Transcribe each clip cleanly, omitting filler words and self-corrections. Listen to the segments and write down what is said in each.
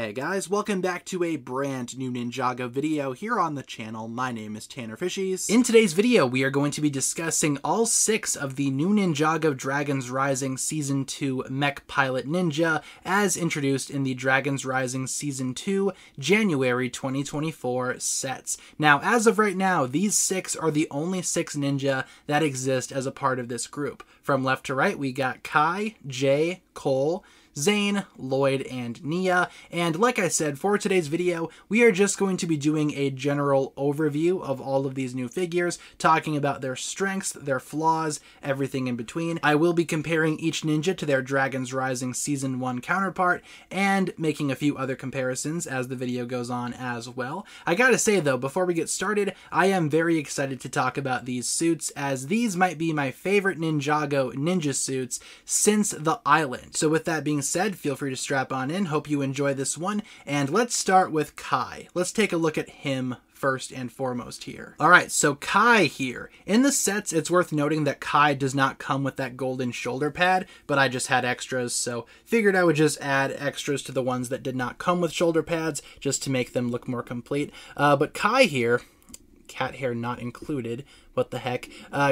Hey guys, welcome back to a brand new Ninjago video here on the channel. My name is TannerFishies. In today's video, we are going to be discussing all 6 of the new Ninjago Dragons Rising Season 2 Mech Pilot Ninja as introduced in the Dragons Rising Season 2 January 2024 sets. Now, as of right now, these 6 are the only 6 ninja that exist as a part of this group. From left to right, we got Kai, Jay, Cole, Zayn, Lloyd, and Nia, and like I said, for today's video, we are just going to be doing a general overview of all of these new figures, talking about their strengths, their flaws, everything in between. I will be comparing each ninja to their Dragons Rising Season 1 counterpart, and making a few other comparisons as the video goes on as well. I gotta say though, before we get started, I am very excited to talk about these suits, as these might be my favorite Ninjago ninja suits since the island. So with that being said, feel free to strap on in. Hope you enjoy this one. And let's start with Kai. Let's take a look at him first and foremost here. Alright, so Kai here. In the sets, it's worth noting that Kai does not come with that golden shoulder pad, but I just had extras, so figured I would just add extras to the ones that did not come with shoulder pads, just to make them look more complete. But Kai here, cat hair not included, what the heck.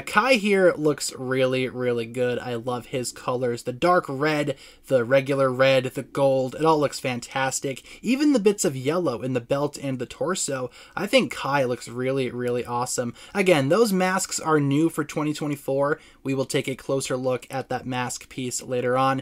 Kai here looks really, really good. I love his colors. The dark red, the regular red, the gold, it all looks fantastic. Even the bits of yellow in the belt and the torso, I think Kai looks really, really awesome. Again, those masks are new for 2024. We will take a closer look at that mask piece later on.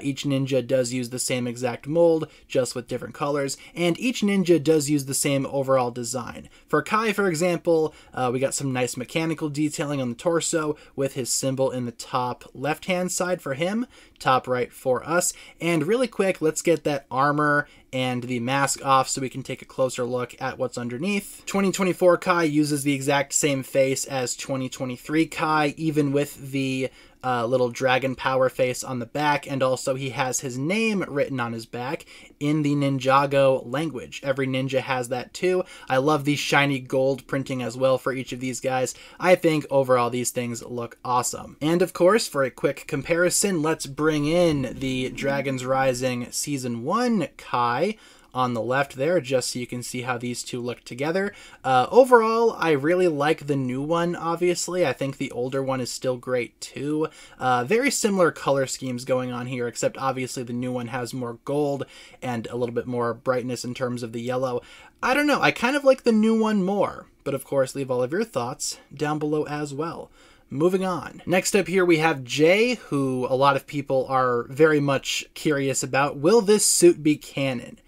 Each ninja does use the same exact mold, just with different colors, and each ninja does use the same overall design. For Kai, for example, we got some nice mechanical detailing on the torso with his symbol in the top left hand side for him, top right for us. And really quick, let's get that armor and the mask off so we can take a closer look at what's underneath. 2024 Kai uses the exact same face as 2023 Kai, even with the little dragon power face on the back, and also he has his name written on his back in the Ninjago language. Every ninja has that too. I love the shiny gold printing as well for each of these guys. I think overall these things look awesome. And of course, for a quick comparison, let's bring in the Dragons Rising Season 1 Kai on the left there, just so you can see how these two look together. Overall, I really like the new one, obviously. I think the older one is still great too. Very similar color schemes going on here, except obviously the new one has more gold and a little bit more brightness in terms of the yellow. I don't know, I kind of like the new one more, but of course leave all of your thoughts down below as well. Moving on. Next up here we have Jay, who a lot of people are very much curious about. Will this suit be canon?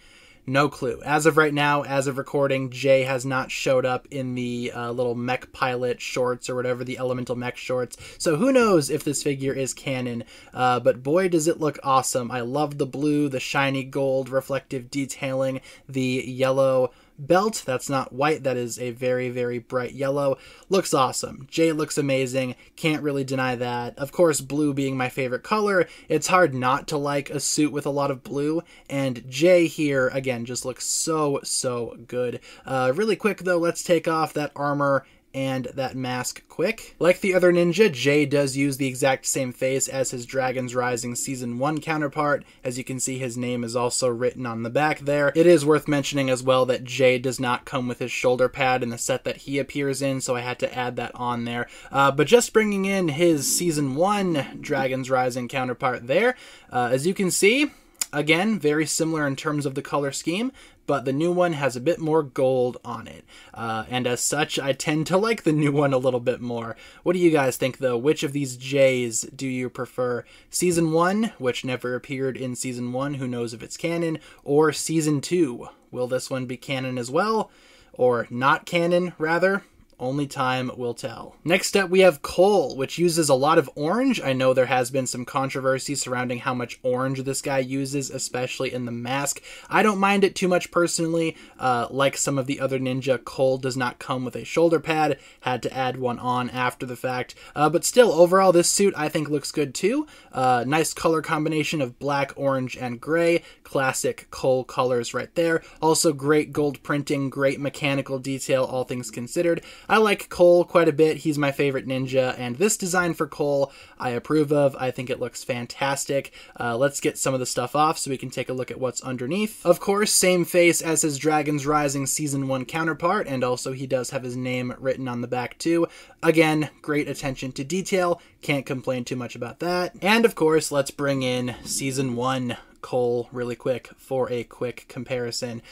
No clue. As of right now, as of recording, Jay has not showed up in the little mech pilot shorts or whatever, the elemental mech shorts. So who knows if this figure is canon, but boy does it look awesome. I love the blue, the shiny gold reflective detailing, the yellow belt. That's not white, that is a very, very bright yellow. Looks awesome. Jay looks amazing. Can't really deny that. Of course, blue being my favorite color, it's hard not to like a suit with a lot of blue, and Jay here, again, just looks so, so good. Really quick though, let's take off that armor and that mask quick. Like the other ninja, Jay does use the exact same face as his Dragons Rising Season 1 counterpart. As you can see, his name is also written on the back there. It is worth mentioning as well that Jay does not come with his shoulder pad in the set that he appears in, so I had to add that on there. But just bringing in his Season 1 Dragons Rising counterpart there, as you can see, again, very similar in terms of the color scheme, but the new one has a bit more gold on it. And as such, I tend to like the new one a little bit more. What do you guys think, though? Which of these J's do you prefer? Season 1, which never appeared in Season 1, who knows if it's canon, or Season 2? Will this one be canon as well? Or not canon, rather? Only time will tell. Next up, we have Cole, which uses a lot of orange. I know there has been some controversy surrounding how much orange this guy uses, especially in the mask. I don't mind it too much personally. Like some of the other ninja, Cole does not come with a shoulder pad. Had to add one on after the fact. But still, overall, this suit I think looks good too. Nice color combination of black, orange, and gray. Classic Cole colors right there. Also great gold printing, great mechanical detail, all things considered. I like Cole quite a bit. He's my favorite ninja, and this design for Cole I approve of. I think it looks fantastic. Let's get some of the stuff off so we can take a look at what's underneath. Of course, same face as his Dragon's Rising Season 1 counterpart, and also he does have his name written on the back too. Again, great attention to detail. Can't complain too much about that. And of course, let's bring in Season 1 Cole really quick for a quick comparison.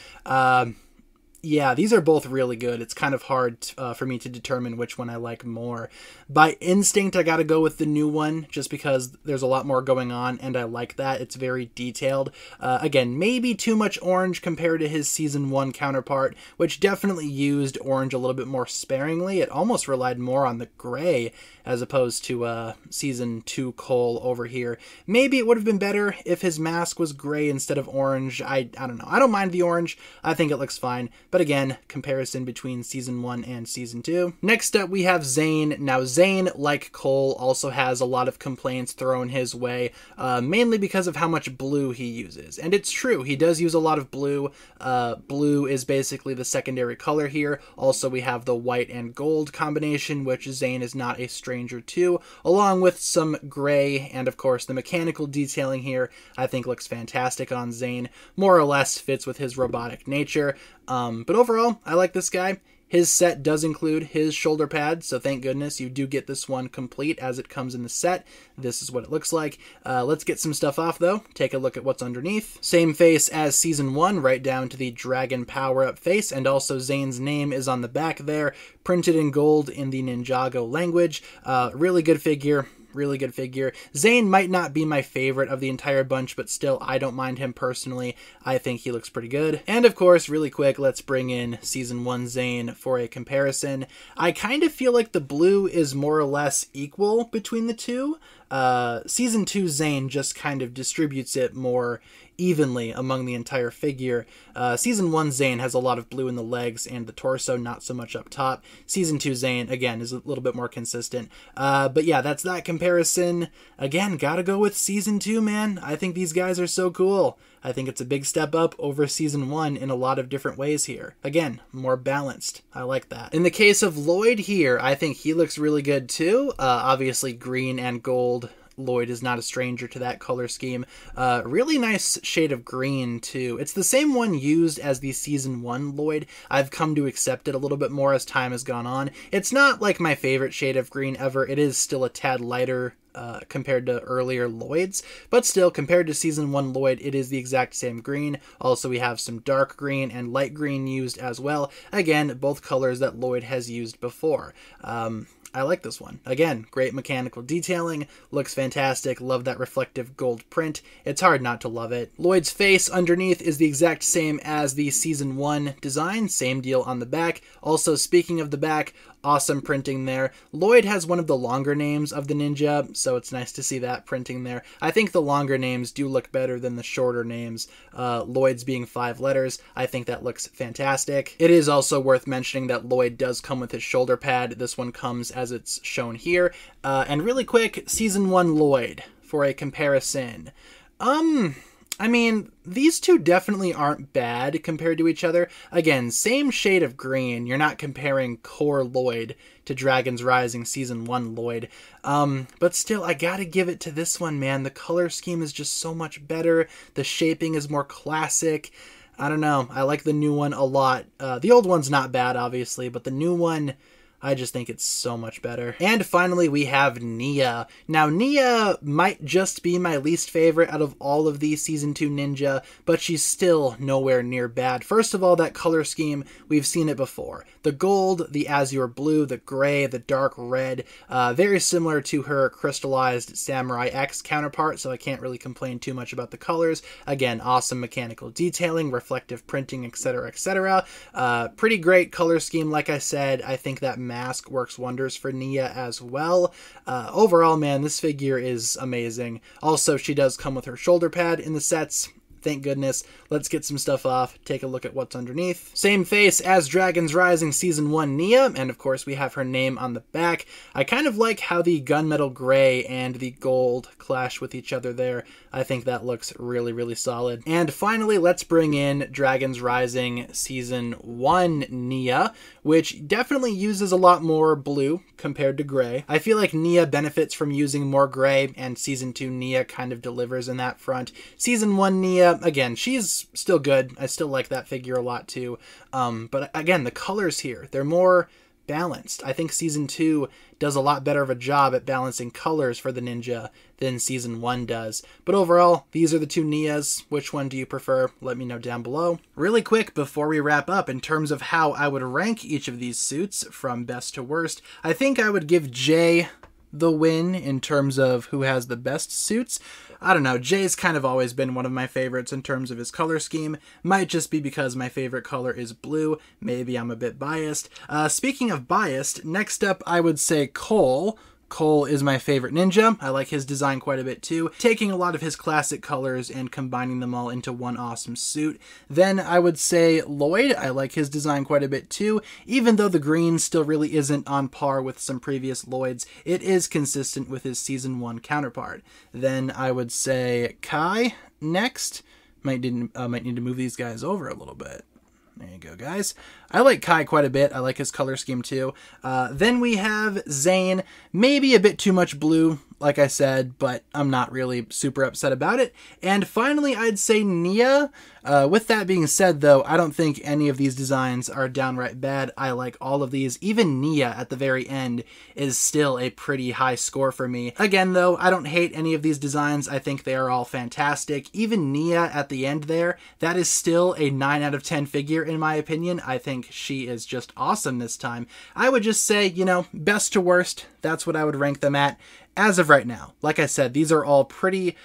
Yeah, these are both really good. It's kind of hard for me to determine which one I like more. By instinct, I gotta go with the new one, just because there's a lot more going on, and I like that. It's very detailed. Again, maybe too much orange compared to his Season 1 counterpart, which definitely used orange a little bit more sparingly. It almost relied more on the gray, as opposed to Season 2 Cole over here. Maybe it would have been better if his mask was gray instead of orange. I don't know. I don't mind the orange. I think it looks fine. But again, comparison between Season 1 and Season 2. Next up, we have Zayn. Now, Zayn, like Cole, also has a lot of complaints thrown his way, mainly because of how much blue he uses. And it's true, he does use a lot of blue. Blue is basically the secondary color here. Also, we have the white and gold combination, which Zayn is not a stranger to, along with some gray, and of course, the mechanical detailing here I think looks fantastic on Zayn. More or less fits with his robotic nature. But overall, I like this guy. His set does include his shoulder pad, so thank goodness you do get this one complete as it comes in the set. This is what it looks like. Let's get some stuff off, though. Take a look at what's underneath. Same face as Season 1, right down to the dragon power-up face, and also Zayn's name is on the back there, printed in gold in the Ninjago language. Really good figure. Really good figure. Zayn might not be my favorite of the entire bunch, but still, I don't mind him personally. I think he looks pretty good. And of course, really quick, let's bring in Season 1 Zayn for a comparison. I kind of feel like the blue is more or less equal between the two. Season 2 Zayn just kind of distributes it more evenly among the entire figure. Season 1 Zayn has a lot of blue in the legs and the torso, not so much up top. Season 2 Zayn, again, is a little bit more consistent. But yeah, that's that comparison. Again, gotta go with Season 2, man. I think these guys are so cool. I think it's a big step up over Season 1 in a lot of different ways here. Again, more balanced. I like that. In the case of Lloyd here, I think he looks really good too. Obviously green and gold. Lloyd is not a stranger to that color scheme. Really nice shade of green too. It's the same one used as the Season 1 Lloyd. I've come to accept it a little bit more as time has gone on. It's not like my favorite shade of green ever. It is still a tad lighter compared to earlier Lloyds, but still, compared to Season 1 Lloyd, it is the exact same green. Also, we have some dark green and light green used as well. Again, both colors that Lloyd has used before. I like this one. Again, great mechanical detailing, looks fantastic, love that reflective gold print. It's hard not to love it. Lloyd's face underneath is the exact same as the Season 1 design, same deal on the back. Also, speaking of the back, awesome printing there. Lloyd has one of the longer names of the ninja, so it's nice to see that printing there. I think the longer names do look better than the shorter names. Lloyd's being 5 letters, I think that looks fantastic. It is also worth mentioning that Lloyd does come with his shoulder pad. This one comes as it's shown here. And really quick, Season 1 Lloyd for a comparison. I mean, these two definitely aren't bad compared to each other. Again, same shade of green. You're not comparing core Lloyd to Dragon's Rising Season 1 Lloyd. But still, I gotta give it to this one, man. The color scheme is just so much better. The shaping is more classic. I don't know. I like the new one a lot. The old one's not bad, obviously, but the new one, I just think it's so much better. And finally, we have Nia. Now, Nia might just be my least favorite out of all of these Season 2 Ninja, but she's still nowhere near bad. First of all, that color scheme, we've seen it before. The gold, the azure blue, the gray, the dark red, very similar to her crystallized Samurai X counterpart, so I can't really complain too much about the colors. Again, awesome mechanical detailing, reflective printing, etc., etc. Pretty great color scheme, like I said. I think that mask works wonders for Nia as well. Overall, man, this figure is amazing. Also, she does come with her shoulder pad in the sets. Thank goodness. Let's get some stuff off, take a look at what's underneath. Same face as Dragons Rising Season 1 Nia, and of course we have her name on the back. I kind of like how the gunmetal gray and the gold clash with each other there. I think that looks really, really solid. And finally, let's bring in Dragons Rising Season 1 Nia, which definitely uses a lot more blue compared to gray. I feel like Nia benefits from using more gray, and Season 2 Nia kind of delivers in that front. Season 1 Nia, again, she's still good. I still like that figure a lot too. But again, the colors here, they're more balanced. I think Season 2 does a lot better of a job at balancing colors for the ninja than Season 1 does. But overall, these are the two Nias. Which one do you prefer? Let me know down below. Really quick before we wrap up, in terms of how I would rank each of these suits from best to worst, I think I would give Jay the win in terms of who has the best suits. I don't know, Jay's kind of always been one of my favorites in terms of his color scheme. Might just be because my favorite color is blue. Maybe I'm a bit biased. Speaking of biased, next up I would say Cole. Cole is my favorite ninja. I like his design quite a bit too, taking a lot of his classic colors and combining them all into one awesome suit. Then I would say Lloyd. I like his design quite a bit too. Even though the green still really isn't on par with some previous Lloyds, it is consistent with his Season 1 counterpart. Then I would say Kai next. Might need to move these guys over a little bit. There you go, guys. I like Kai quite a bit. I like his color scheme too. Then we have Zayn. Maybe a bit too much blue, like I said, but I'm not really super upset about it. And finally, I'd say Nia. With that being said, though, I don't think any of these designs are downright bad. I like all of these. Even Nia at the very end is still a pretty high score for me. Again, though, I don't hate any of these designs. I think they are all fantastic. Even Nia at the end there, that is still a 9 out of 10 figure in my opinion. I think she is just awesome this time. I would just say, you know, best to worst, that's what I would rank them at. As of right now, like I said, these are all pretty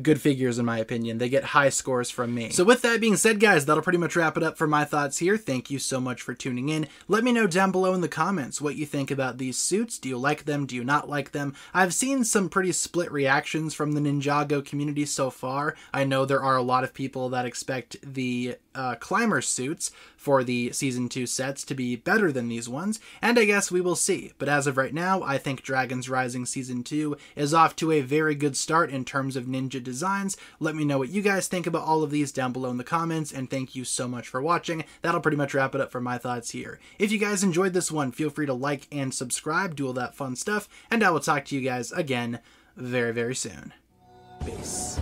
good figures in my opinion. They get high scores from me. So with that being said, guys, that'll pretty much wrap it up for my thoughts here. Thank you so much for tuning in. Let me know down below in the comments what you think about these suits. Do you like them? Do you not like them? I've seen some pretty split reactions from the Ninjago community so far. I know there are a lot of people that expect the climber suits for the Season 2 sets to be better than these ones, and I guess we will see. But as of right now, I think Dragons Rising Season 2 is off to a very good start in terms of ninja designs. Let me know what you guys think about all of these down below in the comments, and thank you so much for watching. That'll pretty much wrap it up for my thoughts here. If you guys enjoyed this one, feel free to like and subscribe, do all that fun stuff, and I will talk to you guys again very, very soon. Peace.